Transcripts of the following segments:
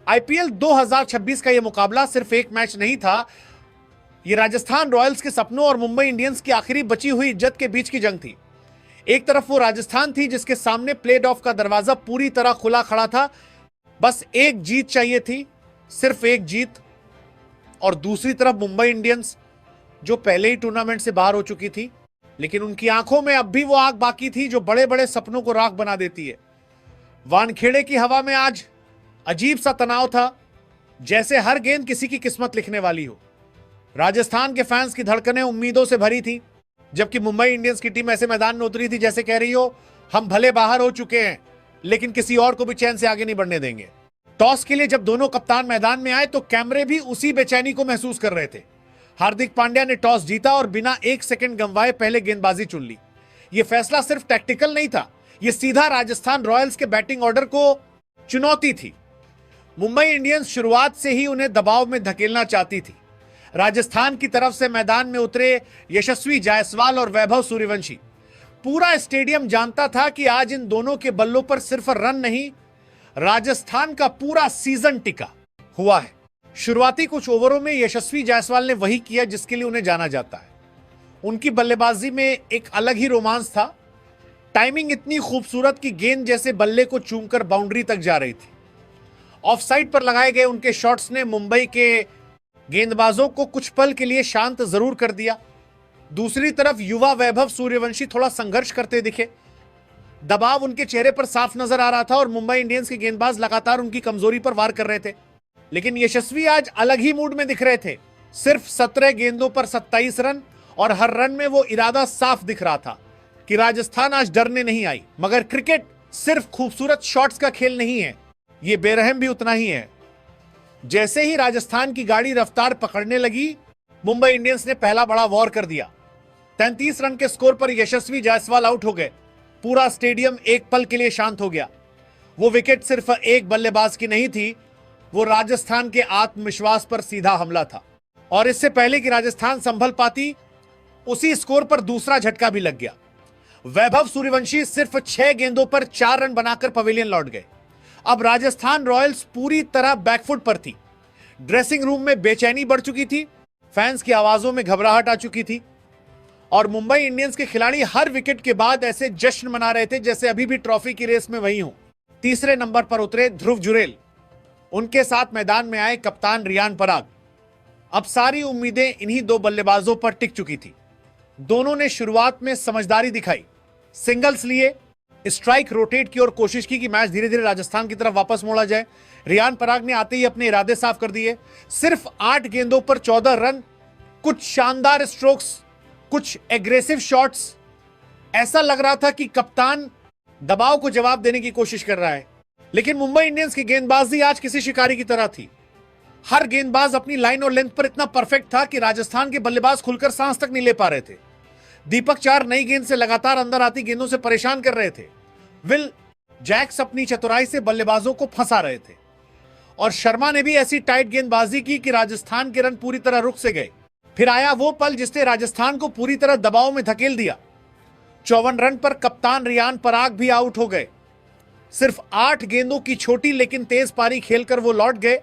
IPL 2026 का यह मुकाबला सिर्फ एक मैच नहीं था, यह राजस्थान रॉयल्स के सपनों और मुंबई इंडियंस की आखिरी बची हुई इज्जत के बीच की जंग थी। एक तरफ वो राजस्थान थी जिसके सामने प्लेट ऑफ का दरवाजा पूरी तरह खुला खड़ा था, बस एक जीत चाहिए थी, सिर्फ एक जीत। और दूसरी तरफ मुंबई इंडियंस जो पहले ही टूर्नामेंट से बाहर हो चुकी थी, लेकिन उनकी आंखों में अब भी वो आग बाकी थी जो बड़े बड़े सपनों को राख बना देती है। वानखेड़े की हवा में आज अजीब सा तनाव था, जैसे हर गेंद किसी की किस्मत लिखने वाली हो। राजस्थान के फैंस की धड़कनें उम्मीदों से भरी थी, जबकि मुंबई इंडियंस की टीम ऐसे मैदान में उतरी थी जैसे कह रही हो, हम भले बाहर हो चुके हैं लेकिन किसी और को भी चैन से आगे नहीं बढ़ने देंगे। टॉस के लिए जब दोनों कप्तान मैदान में आए तो कैमरे भी उसी बेचैनी को महसूस कर रहे थे। हार्दिक पांड्या ने टॉस जीता और बिना एक सेकंड गंवाए पहले गेंदबाजी चुन ली। यह फैसला सिर्फ टैक्टिकल नहीं था, यह सीधा राजस्थान रॉयल्स के बैटिंग ऑर्डर को चुनौती थी। मुंबई इंडियंस शुरुआत से ही उन्हें दबाव में धकेलना चाहती थी। राजस्थान की तरफ से मैदान में उतरे यशस्वी जायसवाल और वैभव सूर्यवंशी, पूरा स्टेडियम जानता था कि आज इन दोनों के बल्लों पर सिर्फ रन नहीं, राजस्थान का पूरा सीजन टिका हुआ है। शुरुआती कुछ ओवरों में यशस्वी जायसवाल ने वही किया जिसके लिए उन्हें जाना जाता है। उनकी बल्लेबाजी में एक अलग ही रोमांस था। टाइमिंग इतनी खूबसूरत कि गेंद जैसे बल्ले को चूमकर बाउंड्री तक जा रही थी। ऑफ साइड पर लगाए गए उनके शॉट्स ने मुंबई के गेंदबाजों को कुछ पल के लिए शांत जरूर कर दिया। दूसरी तरफ युवा वैभव सूर्यवंशी थोड़ा संघर्ष करते दिखे। दबाव उनके चेहरे पर साफ नजर आ रहा था और मुंबई इंडियंस के गेंदबाज लगातार उनकी कमजोरी पर वार कर रहे थे। लेकिन यशस्वी आज अलग ही मूड में दिख रहे थे। सिर्फ 17 गेंदों पर 27 रन और हर रन में वो इरादा साफ दिख रहा था कि राजस्थान आज डरने नहीं आई। मगर क्रिकेट सिर्फ खूबसूरत शॉट्स का खेल नहीं है, ये बेरहम भी उतना ही है। जैसे ही राजस्थान की गाड़ी रफ्तार पकड़ने लगी, मुंबई इंडियंस ने पहला बड़ा वॉर कर दिया। 33 रन के स्कोर पर यशस्वी जायसवाल आउट हो गए। पूरा स्टेडियम एक पल के लिए शांत हो गया। वो विकेट सिर्फ एक बल्लेबाज की नहीं थी, वो राजस्थान के आत्मविश्वास पर सीधा हमला था। और इससे पहले कि राजस्थान संभल पाती, उसी स्कोर पर दूसरा झटका भी लग गया। वैभव सूर्यवंशी सिर्फ 6 गेंदों पर 4 रन बनाकर पवेलियन लौट गए। अब राजस्थान रॉयल्स पूरी तरह बैकफुट पर थी। ड्रेसिंग रूम में बेचैनी बढ़ चुकी थी, फैंस की आवाजों में घबराहट आ चुकी थी और मुंबई इंडियंस के खिलाड़ी हर विकेट के बाद ऐसे जश्न मना रहे थे जैसे अभी भी ट्रॉफी की रेस में वही हों। तीसरे नंबर पर उतरे ध्रुव जुरेल, उनके साथ मैदान में आए कप्तान रियान पराग। अब सारी उम्मीदें इन्हीं दो बल्लेबाजों पर टिक चुकी थी। दोनों ने शुरुआत में समझदारी दिखाई, सिंगल्स लिए, स्ट्राइक रोटेट की और कोशिश की कि मैच धीरे धीरे राजस्थान की तरफ वापस मोड़ा जाए। रियान पराग ने आते ही अपने इरादे साफ कर दिए। सिर्फ 8 गेंदों पर 14 रन, कुछ शानदार स्ट्रोक्स, कुछ एग्रेसिव शॉट्स। ऐसा लग रहा था कि कप्तान दबाव को जवाब देने की कोशिश कर रहा है। लेकिन मुंबई इंडियंस की गेंदबाजी आज किसी शिकारी की तरह थी। हर गेंदबाज अपनी लाइन और लेंथ पर इतना परफेक्ट था कि राजस्थान के बल्लेबाज खुलकर सांस तक नहीं ले पा रहे थे। दीपक चार नई गेंद से लगातार अंदर आती गेंदों से परेशान कर रहे थे। विल जैक्स अपनी चतुराई से बल्लेबाजों को फंसा रहे थे और शर्मा ने भी ऐसी टाइट गेंदबाजी की कि राजस्थान के रन पूरी तरह रुक से गए। फिर आया वो पल जिसने राजस्थान को पूरी तरह दबाव में धकेल दिया। 54 रन पर कप्तान रियान पराग भी आउट हो गए। सिर्फ 8 गेंदों की छोटी लेकिन तेज पारी खेलकर वो लौट गए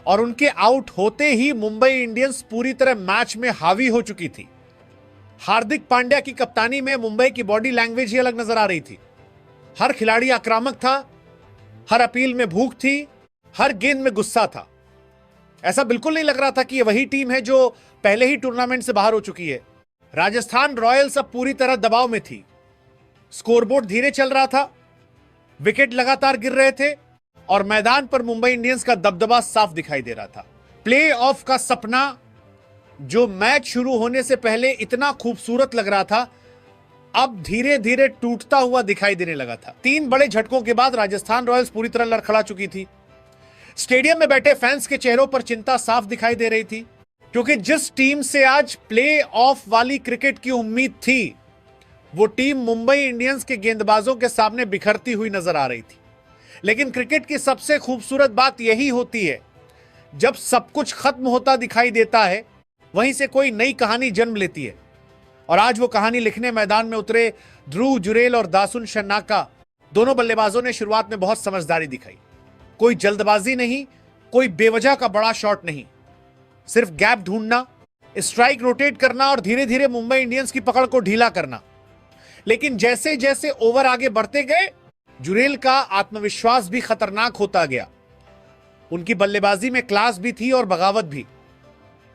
और उनके आउट होते ही मुंबई इंडियंस पूरी तरह मैच में हावी हो चुकी थी। हार्दिक पांड्या की कप्तानी में मुंबई की बॉडी लैंग्वेज ही अलग नजर आ रही थी। हर खिलाड़ी आक्रामक था, हर अपील में भूख थी, हर गेंद में गुस्सा था। ऐसा बिल्कुल नहीं लग रहा था कि यह वही टीम है जो पहले ही टूर्नामेंट से बाहर हो चुकी है। राजस्थान रॉयल्स अब पूरी तरह दबाव में थी। स्कोरबोर्ड धीरे चल रहा था, विकेट लगातार गिर रहे थे और मैदान पर मुंबई इंडियंस का दबदबा साफ दिखाई दे रहा था। प्ले ऑफ का सपना जो मैच शुरू होने से पहले इतना खूबसूरत लग रहा था, अब धीरे धीरे टूटता हुआ दिखाई देने लगा था। 3 बड़े झटकों के बाद राजस्थान रॉयल्स पूरी तरह लड़खड़ा चुकी थी। स्टेडियम में बैठे फैंस के चेहरों पर चिंता साफ दिखाई दे रही थी, क्योंकि जिस टीम से आज प्ले ऑफ वाली क्रिकेट की उम्मीद थी, वो टीम मुंबई इंडियंस के गेंदबाजों के सामने बिखरती हुई नजर आ रही थी। लेकिन क्रिकेट की सबसे खूबसूरत बात यही होती है, जब सब कुछ खत्म होता दिखाई देता है, वहीं से कोई नई कहानी जन्म लेती है। और आज वो कहानी लिखने मैदान में उतरे ध्रुव जुरेल और दासुन शन्नाका, दोनों बल्लेबाजों ने शुरुआत में बहुत समझदारी दिखाई। कोई जल्दबाजी नहीं, कोई बेवजह का बड़ा शॉट नहीं, सिर्फ गैप ढूंढना, स्ट्राइक रोटेट करना और धीरे धीरे मुंबई इंडियंस की पकड़ को ढीला करना। लेकिन जैसे जैसे ओवर आगे बढ़ते गए, जुरेल का आत्मविश्वास भी खतरनाक होता गया। उनकी बल्लेबाजी में क्लास भी थी और बगावत भी।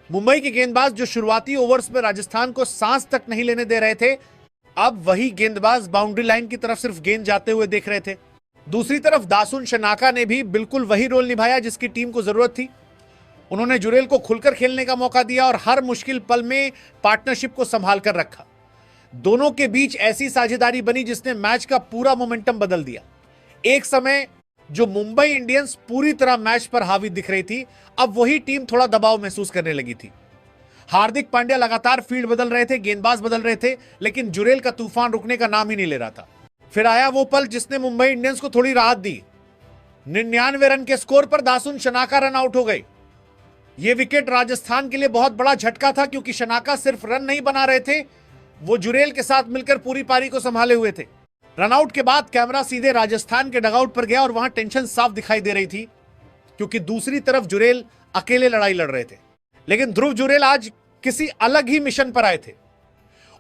मुंबई के गेंदबाज जो शुरुआती ओवर्स में राजस्थान को सांस तक नहीं लेने दे रहे थे, अब वही गेंदबाज बाउंड्री लाइन की तरफ सिर्फ गेंद जाते हुए देख रहे थे। दूसरी तरफ दासुन शनाका ने भी बिल्कुल वही रोल निभाया जिसकी टीम को जरूरत थी। उन्होंने जुरेल को खुलकर खेलने का मौका दिया और हर मुश्किल पल में पार्टनरशिप को संभाल कर रखा। दोनों के बीच ऐसी साझेदारी बनी जिसने मैच का पूरा मोमेंटम बदल दिया। एक समय जो मुंबई इंडियंस पूरी तरह मैच पर हावी दिख रही थी, अब वही टीम थोड़ा दबाव महसूस करने लगी थी। हार्दिक पांड्या लगातार फील्ड बदल रहे थे, गेंदबाज बदल रहे थे, लेकिन जुरेल का तूफान रुकने का नाम ही नहीं ले रहा था। फिर आया वो पल जिसने मुंबई इंडियंस को थोड़ी राहत दी। 99 रन के स्कोर पर दासुन शनाका रन आउट हो गए। यह विकेट राजस्थान के लिए बहुत बड़ा झटका था, क्योंकि शनाका सिर्फ रन नहीं बना रहे थे, वो जुरेल के साथ मिलकर पूरी पारी को संभाले हुए थे। रनआउट के बाद कैमरा सीधे राजस्थान के डगआउट पर गया और वहां टेंशन साफ दिखाई दे रही थी, क्योंकि दूसरी तरफ जुरेल अकेले लड़ाई लड़ रहे थे। लेकिन ध्रुव जुरेल आज किसी अलग ही मिशन पर आए थे।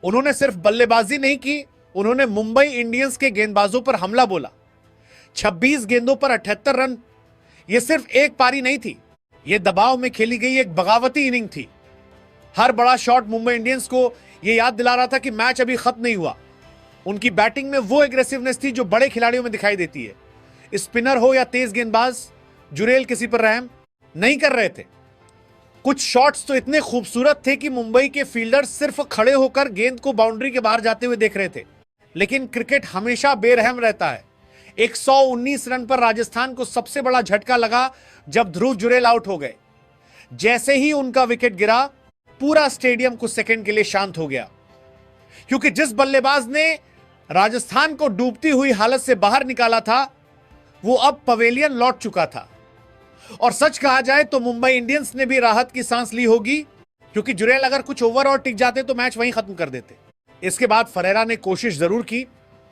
उन्होंने सिर्फ बल्लेबाजी नहीं की, उन्होंने मुंबई इंडियंस के गेंदबाजों पर हमला बोला। 26 गेंदों पर 78 रन, यह सिर्फ एक पारी नहीं थी, यह दबाव में खेली गई एक बगावती इनिंग थी। हर बड़ा शॉट मुंबई इंडियंस को यह याद दिला रहा था कि मैच अभी खत्म नहीं हुआ। उनकी बैटिंग में वो एग्रेसिवनेस थी जो बड़े खिलाड़ियों में दिखाई देती है। स्पिनर हो या तेज गेंदबाज, जुरेल किसी पर रहम नहीं कर रहे थे। कुछ शॉट्स तो इतने खूबसूरत थे कि मुंबई के फील्डर सिर्फ खड़े होकर गेंद को बाउंड्री के बाहर जाते हुए देख रहे थे। लेकिन क्रिकेट हमेशा बेरहम रहता है। 119 रन पर राजस्थान को सबसे बड़ा झटका लगा जब ध्रुव जुरेल आउट हो गए। जैसे ही उनका विकेट गिरा, पूरा स्टेडियम कुछ सेकंड के लिए शांत हो गया, क्योंकि जिस बल्लेबाज ने राजस्थान को डूबती हुई हालत से बाहर निकाला था, वो अब पवेलियन लौट चुका था। और सच कहा जाए तो मुंबई इंडियंस ने भी राहत की सांस ली होगी, क्योंकि जुरेल अगर कुछ ओवर और टिक जाते तो मैच वहीं खत्म कर देते। इसके बाद फरेरा ने कोशिश जरूर की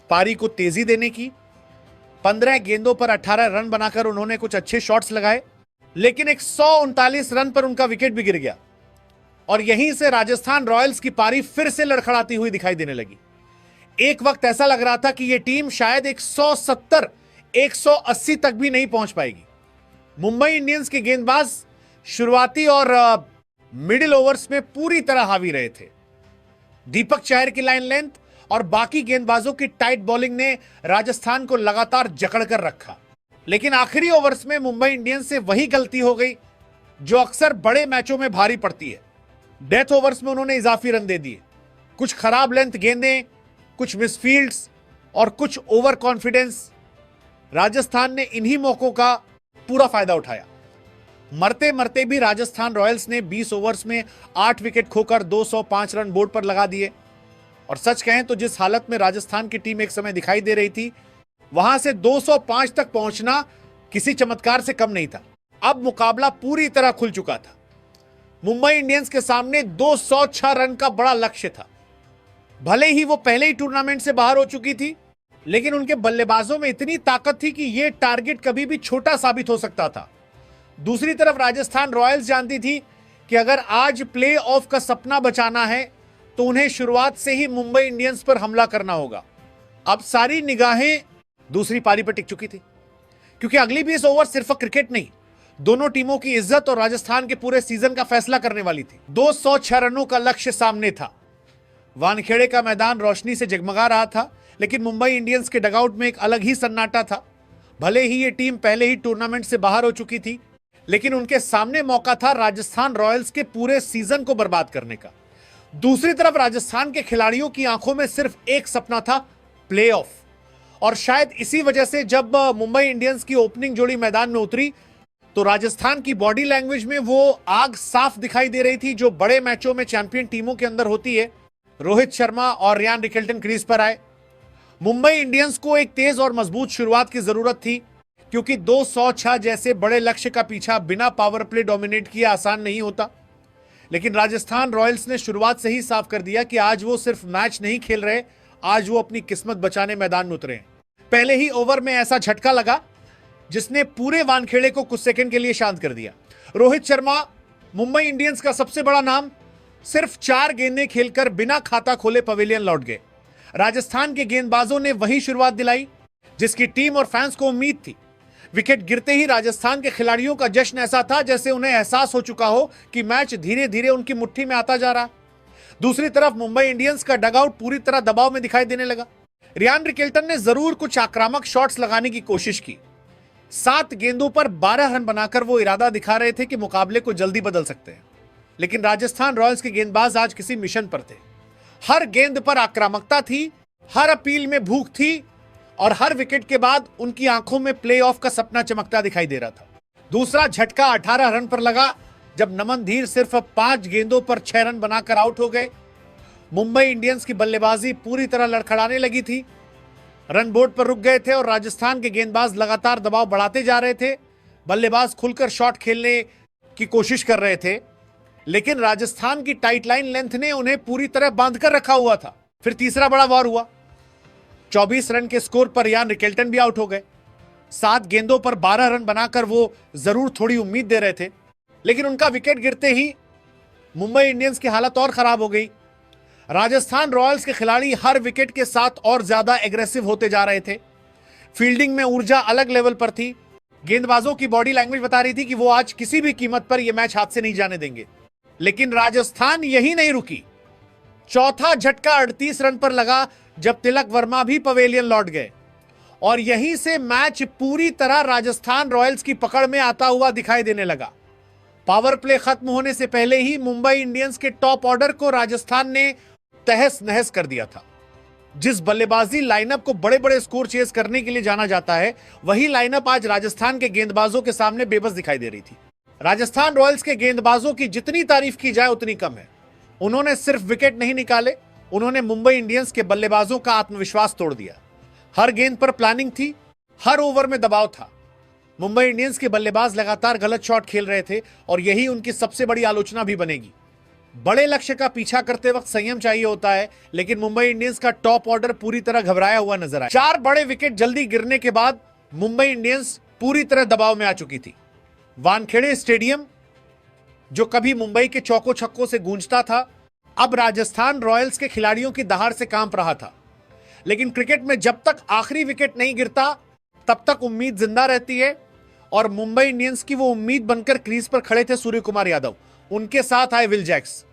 पारी को तेजी देने की। 15 गेंदों पर 18 रन बनाकर उन्होंने कुछ अच्छे शॉट्स लगाए, लेकिन 139 रन पर उनका विकेट भी गिर गया और यहीं से राजस्थान रॉयल्स की पारी फिर से लड़खड़ाती हुई दिखाई देने लगी। एक वक्त ऐसा लग रहा था कि यह टीम शायद 170, 180 तक भी नहीं पहुंच पाएगी। मुंबई इंडियंस के गेंदबाज शुरुआती और मिडिल ओवर्स में पूरी तरह हावी रहे थे। दीपक चहर की लाइन लेंथ और बाकी गेंदबाजों की टाइट बॉलिंग ने राजस्थान को लगातार जकड़ कर रखा। लेकिन आखिरी ओवर्स में मुंबई इंडियंस से वही गलती हो गई जो अक्सर बड़े मैचों में भारी पड़ती है। डेथ ओवर्स में उन्होंने इजाफी रन दे दिए। कुछ खराब लेंथ गेंदें, कुछ मिसफील्ड्स और कुछ ओवर कॉन्फिडेंस। राजस्थान ने इन्हीं मौकों का पूरा फायदा उठाया। मरते मरते भी राजस्थान रॉयल्स ने 20 ओवर्स में 8 विकेट खोकर 205 रन बोर्ड पर लगा दिए। और सच कहें तो जिस हालत में राजस्थान की टीम एक समय दिखाई दे रही थी, वहां से 205 तक पहुंचना किसी चमत्कार से कम नहीं था। अब मुकाबला पूरी तरह खुल चुका था। मुंबई इंडियंस के सामने 206 रन का बड़ा लक्ष्य था। भले ही वो पहले ही टूर्नामेंट से बाहर हो चुकी थी, लेकिन उनके बल्लेबाजों में इतनी ताकत थी कि यह टारगेट कभी भी छोटा साबित हो सकता था। दूसरी तरफ राजस्थान रॉयल्स जानती थी कि अगर आज प्ले ऑफ का सपना बचाना है तो उन्हें शुरुआत से ही मुंबई इंडियंस पर हमला करना होगा। अब सारी निगाहें दूसरी पारी पर टिक चुकी थी, क्योंकि अगली 20 ओवर सिर्फ क्रिकेट नहीं, दोनों टीमों की इज्जत और राजस्थान के पूरे सीजन का फैसला करने वाली थी। 206 रनों का लक्ष्य सामने था। वानखेड़े का मैदान रोशनी से जगमगा रहा था, लेकिन मुंबई इंडियंस के डगआउट में एक अलग ही सन्नाटा था। भले ही ये टीम पहले ही टूर्नामेंट से बाहर हो चुकी थी, लेकिन उनके सामने मौका था राजस्थान रॉयल्स के पूरे सीजन को बर्बाद करने का। दूसरी तरफ राजस्थान के खिलाड़ियों की आंखों में सिर्फ एक सपना था, प्लेऑफ। और शायद इसी वजह से जब मुंबई इंडियंस की ओपनिंग जोड़ी मैदान में उतरी तो राजस्थान की बॉडी लैंग्वेज में वो आग साफ दिखाई दे रही थी जो बड़े मैचों में चैंपियन टीमों के अंदर होती है। रोहित शर्मा और रियान रिकेल्टन क्रीज पर आए। मुंबई इंडियंस को एक तेज और मजबूत शुरुआत की जरूरत थी, क्योंकि 206 जैसे बड़े लक्ष्य का पीछा बिना पावर प्ले डोमिनेट किए आसान नहीं होता। लेकिन राजस्थान रॉयल्स ने शुरुआत से ही साफ कर दिया कि आज वो सिर्फ मैच नहीं खेल रहे, आज वो अपनी किस्मत बचाने मैदान में उतरे हैं। पहले ही ओवर में ऐसा झटका लगा जिसने पूरे वानखेड़े को कुछ सेकंड के लिए शांत कर दिया। रोहित शर्मा, मुंबई इंडियंस का सबसे बड़ा नाम, सिर्फ 4 गेंदें खेलकर बिना खाता खोले पवेलियन लौट गए। राजस्थान के गेंदबाजों ने वही शुरुआत दिलाई जिसकी टीम और फैंस को उम्मीद थी। विकेट गिरते ही राजस्थान के खिलाड़ियों का जश्न ऐसा था जैसे उन्हें एहसास हो चुका हो कि मैच धीरे धीरे उनकी मुट्ठी में आता जा रहा। दूसरी तरफ मुंबई इंडियंस का डगआउट पूरी तरह दबाव में दिखाई देने लगा। रियान रिकेल्टन ने जरूर कुछ आक्रामक शॉट्स लगाने की कोशिश की। 7 गेंदों पर 12 रन बनाकर वो इरादा दिखा रहे थे कि मुकाबले को जल्दी बदल सकते हैं। लेकिन राजस्थान रॉयल्स के गेंदबाज आज किसी मिशन पर थे। हर गेंद पर आक्रामकता थी, हर अपील में भूख थी और हर विकेट के बाद उनकी आंखों में प्लेऑफ का सपना चमकता दिखाई दे रहा था। दूसरा झटका 18 रन पर लगा जब नमन धीर सिर्फ 5 गेंदों पर 6 रन बनाकर आउट हो गए। मुंबई इंडियंस की बल्लेबाजी पूरी तरह लड़खड़ाने लगी थी। रन बोर्ड पर रुक गए थे और राजस्थान के गेंदबाज लगातार दबाव बढ़ाते जा रहे थे। बल्लेबाज खुलकर शॉट खेलने की कोशिश कर रहे थे, लेकिन राजस्थान की टाइट लाइन लेंथ ने उन्हें पूरी तरह बांध कर रखा हुआ था। फिर तीसरा बड़ा वार हुआ। 24 रन के स्कोर पर रियान रिकेल्टन भी आउट हो गए। 7 गेंदों पर 12 रन बनाकर वो जरूर थोड़ी उम्मीद दे रहे थे, लेकिन उनका विकेट गिरते ही मुंबई इंडियंस की हालत और खराब हो गई। राजस्थान रॉयल्स के खिलाड़ी हर विकेट के साथ और ज्यादा एग्रेसिव होते जा रहे थे। फील्डिंग में ऊर्जा अलग लेवल पर थी। गेंदबाजों की बॉडी लैंग्वेज बता रही थी कि वो आज किसी भी कीमत पर यह मैच हाथ से नहीं जाने देंगे। लेकिन राजस्थान यही नहीं रुकी। चौथा झटका 38 रन पर लगा जब तिलक वर्मा भी पवेलियन लौट गए और यहीं से मैच पूरी तरह राजस्थान रॉयल्स की पकड़ में आता हुआ दिखाई देने लगा। पावर प्ले खत्म होने से पहले ही मुंबई इंडियंस के टॉप ऑर्डर को राजस्थान ने तहस नहस कर दिया था। जिस बल्लेबाजी लाइनअप को बड़े बड़े स्कोर चेस करने के लिए जाना जाता है, वही लाइनअप आज राजस्थान के गेंदबाजों के सामने बेबस दिखाई दे रही थी। राजस्थान रॉयल्स के गेंदबाजों की जितनी तारीफ की जाए उतनी कम है। उन्होंने सिर्फ विकेट नहीं निकाले, उन्होंने मुंबई इंडियंस के बल्लेबाजों का आत्मविश्वास तोड़ दिया। हर गेंद पर प्लानिंग थी, हर ओवर में दबाव था। मुंबई इंडियंस के बल्लेबाज लगातार गलत शॉट खेल रहे थे और यही उनकी सबसे बड़ी आलोचना भी बनेगी। बड़े लक्ष्य का पीछा करते वक्त संयम चाहिए होता है, लेकिन मुंबई इंडियंस का टॉप ऑर्डर पूरी तरह घबराया हुआ नजर आया। 4 बड़े विकेट जल्दी गिरने के बाद मुंबई इंडियंस पूरी तरह दबाव में आ चुकी थी। वानखेड़े स्टेडियम, जो कभी मुंबई के चौकों छक्कों से गूंजता था, अब राजस्थान रॉयल्स के खिलाड़ियों की दहाड़ से कांप रहा था। लेकिन क्रिकेट में जब तक आखिरी विकेट नहीं गिरता तब तक उम्मीद जिंदा रहती है और मुंबई इंडियंस की वो उम्मीद बनकर क्रीज पर खड़े थे सूर्य कुमार यादव। उनके साथ आए विल जैक्स।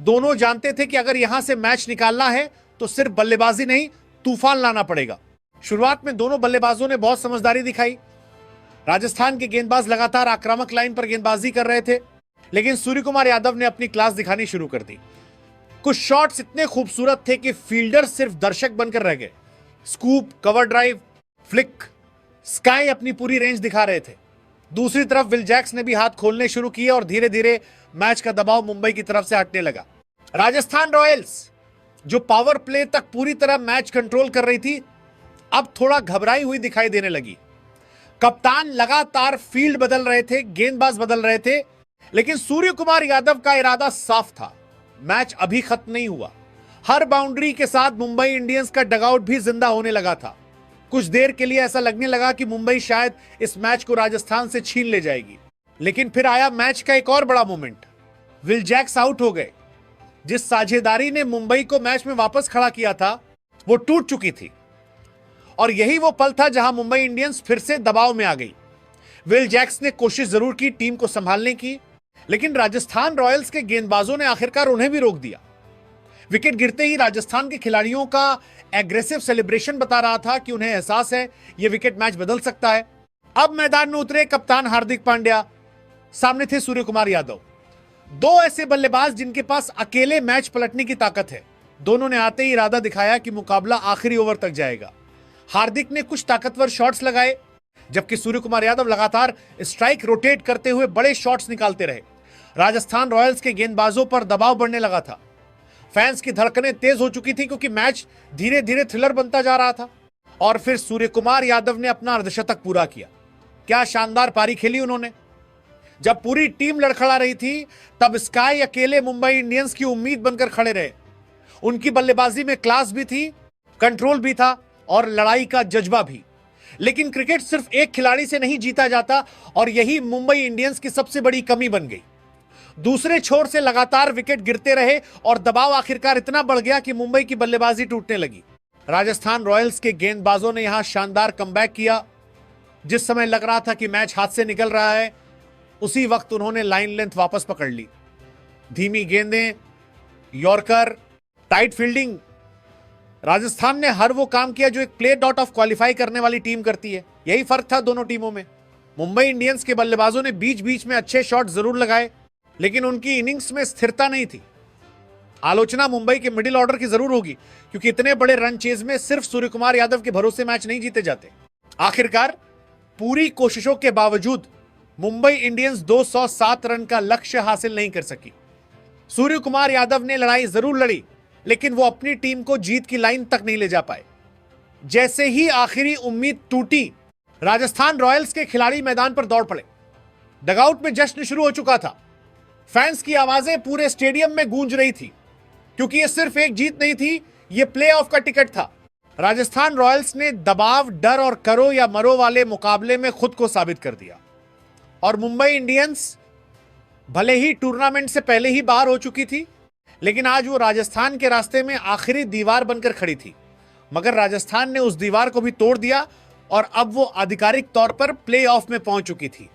दोनों जानते थे कि अगर यहां से मैच निकालना है तो सिर्फ बल्लेबाजी नहीं, तूफान लाना पड़ेगा। शुरुआत में दोनों बल्लेबाजों ने बहुत समझदारी दिखाई। राजस्थान के गेंदबाज लगातार आक्रामक लाइन पर गेंदबाजी कर रहे थे, लेकिन सूर्य कुमार यादव ने अपनी क्लास दिखानी शुरू कर दी। कुछ शॉट्स इतने खूबसूरत थे कि फील्डर सिर्फ दर्शक बनकर रह गए। Scoop, cover drive, flick, sky अपनी पूरी रेंज दिखा रहे थे। दूसरी तरफ विल जैक्स ने भी हाथ खोलने शुरू किए और धीरे धीरे मैच का दबाव मुंबई की तरफ से हटने लगा। राजस्थान रॉयल्स, जो पावर प्ले तक पूरी तरह मैच कंट्रोल कर रही थी, अब थोड़ा घबराई हुई दिखाई देने लगी। कप्तान लगातार फील्ड बदल रहे थे, गेंदबाज बदल रहे थे, लेकिन सूर्य कुमार यादव का इरादा साफ था। मैच अभी खत्म नहीं हुआ। हर बाउंड्री के साथ मुंबई इंडियंस का डगआउट भी जिंदा होने लगा था। कुछ देर के लिए ऐसा लगने लगा कि मुंबई शायद इस मैच को राजस्थान से छीन ले जाएगी। लेकिन फिर आया मैच का एक और बड़ा मोमेंट। विल जैक्स आउट हो गए। जिस साझेदारी ने मुंबई को मैच में वापस खड़ा किया था, वो टूट चुकी थी और यही वो पल था जहां मुंबई इंडियंस फिर से दबाव में आ गई। विल जैक्स ने कोशिश जरूर की टीम को संभालने की, लेकिन राजस्थान रॉयल्स के गेंदबाजों ने आखिरकार उन्हें भी रोक दिया। विकेट गिरते ही राजस्थान के खिलाड़ियों का एग्रेसिव सेलिब्रेशन बता रहा था कि उन्हें एहसास है यह विकेट मैच बदल सकता है। अब मैदान में उतरे कप्तान हार्दिक पांड्या, सामने थे सूर्य कुमार यादव। दो ऐसे बल्लेबाज जिनके पास अकेले मैच पलटने की ताकत है। दोनों ने आते ही इरादा दिखाया कि मुकाबला आखिरी ओवर तक जाएगा। हार्दिक ने कुछ ताकतवर शॉट्स लगाए, जबकि सूर्य कुमार यादव लगातार स्ट्राइक रोटेट करते हुए बड़े शॉट्स निकालते रहे। राजस्थान रॉयल्स के गेंदबाजों पर दबाव बढ़ने लगा था। फैंस की धड़कनें तेज हो चुकी थी क्योंकि मैच धीरे धीरे थ्रिलर बनता जा रहा था। और फिर सूर्य कुमार यादव ने अपना अर्धशतक पूरा किया। क्या शानदार पारी खेली उन्होंने। जब पूरी टीम लड़खड़ा रही थी, तब स्काई अकेले मुंबई इंडियंस की उम्मीद बनकर खड़े रहे। उनकी बल्लेबाजी में क्लास भी थी, कंट्रोल भी था और लड़ाई का जज्बा भी। लेकिन क्रिकेट सिर्फ एक खिलाड़ी से नहीं जीता जाता और यही मुंबई इंडियंस की सबसे बड़ी कमी बन गई। दूसरे छोर से लगातार विकेट गिरते रहे और दबाव आखिरकार इतना बढ़ गया कि मुंबई की बल्लेबाजी टूटने लगी। राजस्थान रॉयल्स के गेंदबाजों ने यहां शानदार कमबैक किया। जिस समय लग रहा था कि मैच हाथ से निकल रहा है, उसी वक्त उन्होंने लाइन लेंथ वापस पकड़ ली। धीमी गेंदें, यॉर्कर, टाइट फील्डिंग, राजस्थान ने हर वो काम किया जो एक प्ले डॉट ऑफ क्वालिफाई करने वाली टीम करती है। यही फर्क था दोनों टीमों में। मुंबई इंडियंस के बल्लेबाजों ने बीच बीच में अच्छे शॉट जरूर लगाए, लेकिन उनकी इनिंग्स में स्थिरता नहीं थी। आलोचना मुंबई के मिडिल ऑर्डर की जरूर होगी, क्योंकि इतने बड़े रन चेज में सिर्फ सूर्यकुमार यादव के भरोसे मैच नहीं जीते जाते। आखिरकार पूरी कोशिशों के बावजूद मुंबई इंडियंस 207 रन का लक्ष्य हासिल नहीं कर सकी। सूर्यकुमार यादव ने लड़ाई जरूर लड़ी, लेकिन वो अपनी टीम को जीत की लाइन तक नहीं ले जा पाए। जैसे ही आखिरी उम्मीद टूटी, राजस्थान रॉयल्स के खिलाड़ी मैदान पर दौड़ पड़े। डगआउट में जश्न शुरू हो चुका था। फैंस की आवाजें पूरे स्टेडियम में गूंज रही थी, क्योंकि यह सिर्फ एक जीत नहीं थी, यह प्लेऑफ का टिकट था। राजस्थान रॉयल्स ने दबाव, डर और करो या मरो वाले मुकाबले में खुद को साबित कर दिया और मुंबई इंडियंस भले ही टूर्नामेंट से पहले ही बाहर हो चुकी थी, लेकिन आज वो राजस्थान के रास्ते में आखिरी दीवार बनकर खड़ी थी। मगर राजस्थान ने उस दीवार को भी तोड़ दिया और अब वो आधिकारिक तौर पर प्लेऑफ में पहुंच चुकी थी।